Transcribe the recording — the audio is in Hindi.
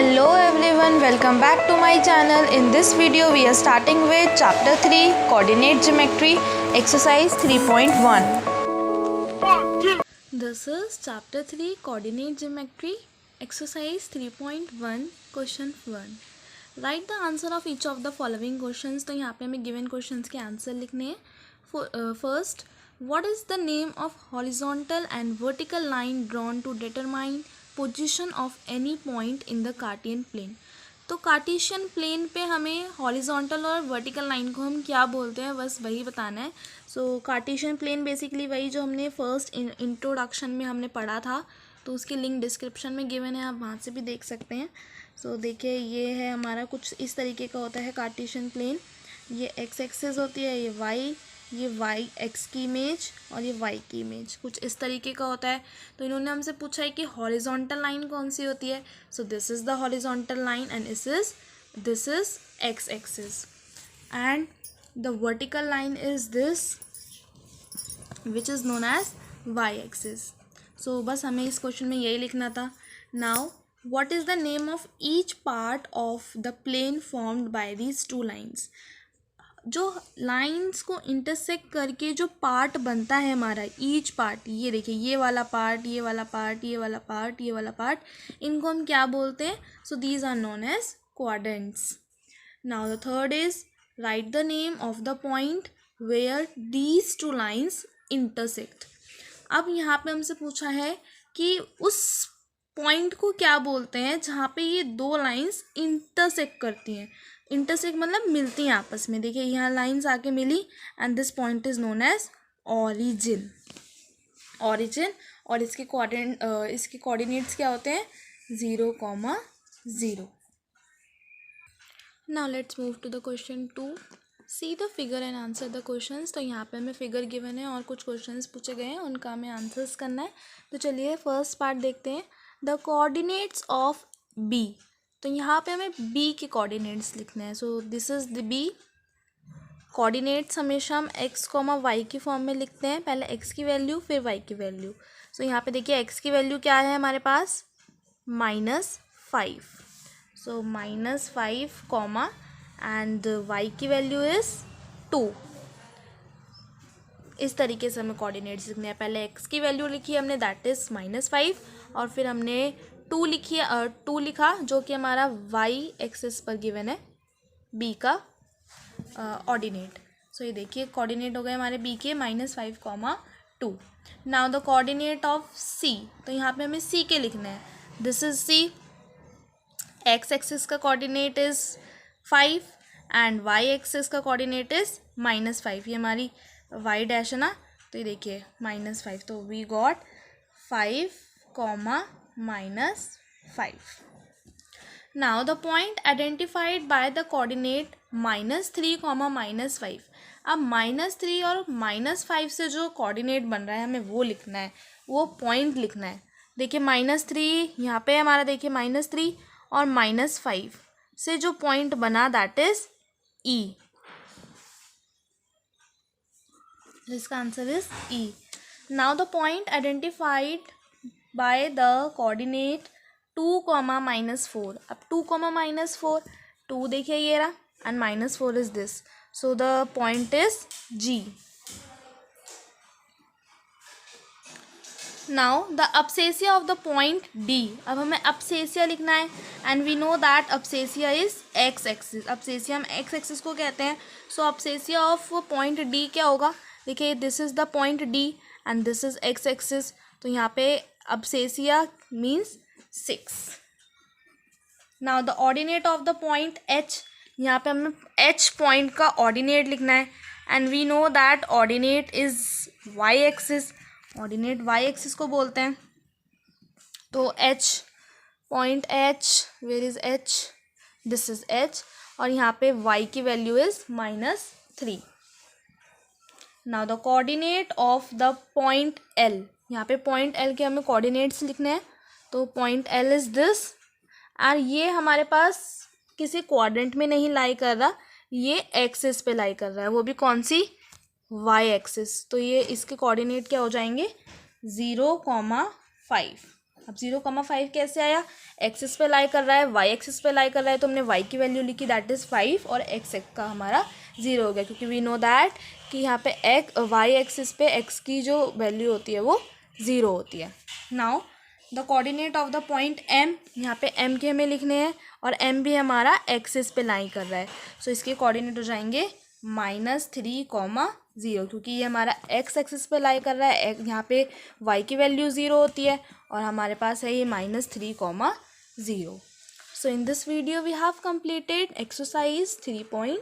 Hello everyone, welcome back to my channel. In this video we are starting with chapter 3 coordinate geometry exercise 3.1. This is chapter 3 coordinate geometry exercise 3.1 question 1. Write the answer of each of the following questions. तो यहाँ पे हमें given questions के आंसर लिखने हैं. First, what is the name of horizontal and vertical line drawn to determine position of any point in the Cartesian plane. तो कार्टेशियन प्लेन पे हमें हॉरिजॉन्टल और वर्टिकल लाइन को हम क्या बोलते हैं बस वही बताना है. सो कार्टेशियन प्लेन बेसिकली वही जो हमने फर्स्ट इंट्रोडक्शन में हमने पढ़ा था, तो उसकी लिंक डिस्क्रिप्शन में गिवन है, आप वहाँ से भी देख सकते हैं. सो देखिए ये है हमारा कुछ इस तरीके का होता है कार्टेशियन प्लेन. ये एक्स एक्सिस होती है, ये वाई एक्स की इमेज और ये वाई की इमेज कुछ इस तरीके का होता है. तो इन्होंने हमसे पूछा है कि हॉरिजॉन्टल लाइन कौन सी होती है. So this is the horizontal line and this is X axis and the vertical line is this which is known as Y axis. So बस हमें इस क्वेश्चन में यही लिखना था. Now what is the name of each part of the plane formed by these two lines. जो लाइंस को इंटरसेक्ट करके जो पार्ट बनता है हमारा, ईच पार्ट, ये देखिए ये वाला पार्ट, ये वाला पार्ट, ये वाला पार्ट, ये वाला पार्ट, इनको हम क्या बोलते हैं. So these are known as quadrants. Now the third is write the name of the point where these two lines intersect. अब यहाँ पे हमसे पूछा है कि उस पॉइंट को क्या बोलते हैं जहाँ पे ये दो लाइंस इंटरसेक्ट करती हैं. इंटरसेक्ट मतलब मिलती हैं आपस में. देखिए यहाँ लाइंस आके मिली and this point is known as origin. और इसके कोऑर्डिनेट्स क्या होते हैं 0,0. Now let's move to the question 2. See the figure and answer the questions. तो यहाँ पे हमें फिगर गिवन है और कुछ क्वेश्चंस पूछे गए हैं, उनका हमें आंसर्स करना है. तो चलिए फर्स्ट पार्ट देखते हैं. The coordinates of B. तो यहाँ पे हमें बी के कोऑर्डिनेट्स लिखने हैं. So this is the B. Coordinates हमेशा हम एक्स कॉमा वाई की फॉर्म में लिखते हैं, पहले एक्स की वैल्यू फिर वाई की वैल्यू. सो यहाँ पे देखिए एक्स की वैल्यू क्या है हमारे पास -5. सो -5 कॉमा एंड वाई की वैल्यू इज़ 2. इस तरीके से हमें कोऑर्डिनेट्स लिखने हैं. पहले एक्स की वैल्यू लिखी हमने दैट इज़ -5 और फिर हमने 2 लिखा जो कि हमारा वाई एक्सिस पर गिवन है बी का ऑर्डिनेट. सो ये देखिए कोऑर्डिनेट हो गए हमारे बी के -5,2. Now the coordinate of C. तो यहाँ पे हमें सी के लिखना है. This is C. X axis का coordinate is 5 and Y axis का कोऑर्डिनेट इज़ -5. ये हमारी वाई डैश है ना, तो ये देखिए -5. तो we got 5, -5. Now the point identified by the coordinate -3, -5. अब -3 और -5 से जो कोऑर्डिनेट बन रहा है हमें वो लिखना है, वो पॉइंट लिखना है. देखिए -3 यहाँ पे हमारा देखिए -3 और -5 से जो पॉइंट बना दैट इज E. इसका answer is E. Now the point identified by the coordinate 2, -4. अब 2, -4, 2 देखिए ये रहा and -4 is this. So the point is G. Now the abscissa of the point D. अब हमें अब्सेसिया लिखना है and we know that abscissa is X axis. Abscissa हम एक्स एक्सिस को कहते हैं. So abscissa of point D क्या होगा. देखिए this is the point D and this is X axis. तो यहाँ पे abscissa means 6. Now the ordinate of the point H. यहाँ पे हमें H पॉइंट का ऑर्डिनेट लिखना है and we know that ordinate is y axis. Ordinate y axis को बोलते हैं. तो H point H, where is H, this is H और यहाँ पे y की value is -3. Now the coordinate of the point L. यहाँ पे पॉइंट L के हमें कोऑर्डिनेट्स लिखने हैं. तो पॉइंट L इज दिस और ये हमारे पास किसी क्वाड्रेंट में नहीं लाई कर रहा, ये एक्सिस पे लाई कर रहा है, वो भी कौन सी y एक्सिस. तो ये इसके कोऑर्डिनेट क्या हो जाएंगे 0,5. अब 0,5 कैसे आया, एक्सिस पे लाई कर रहा है, वाई एक्सिस पे लाई कर रहा है, तो हमने वाई की वैल्यू लिखी दैट इज़ 5 और एक्स का हमारा 0 हो गया, क्योंकि वी नो दैट कि यहाँ पे वाई एक्सिस पे एक्स की जो वैल्यू होती है वो 0 होती है। Now the coordinate of the point M, यहाँ पे एम के हमें लिखने हैं और एम भी हमारा एक्सिस पे लाई कर रहा है, सो इसके कोऑर्डिनेट हो जाएंगे -3,0, क्योंकि ये हमारा एक्स एक्सिस पे लाई कर रहा है, यहाँ पे वाई की वैल्यू 0 होती है और हमारे पास है ये -3,0। So in this video we have completed exercise 3.1.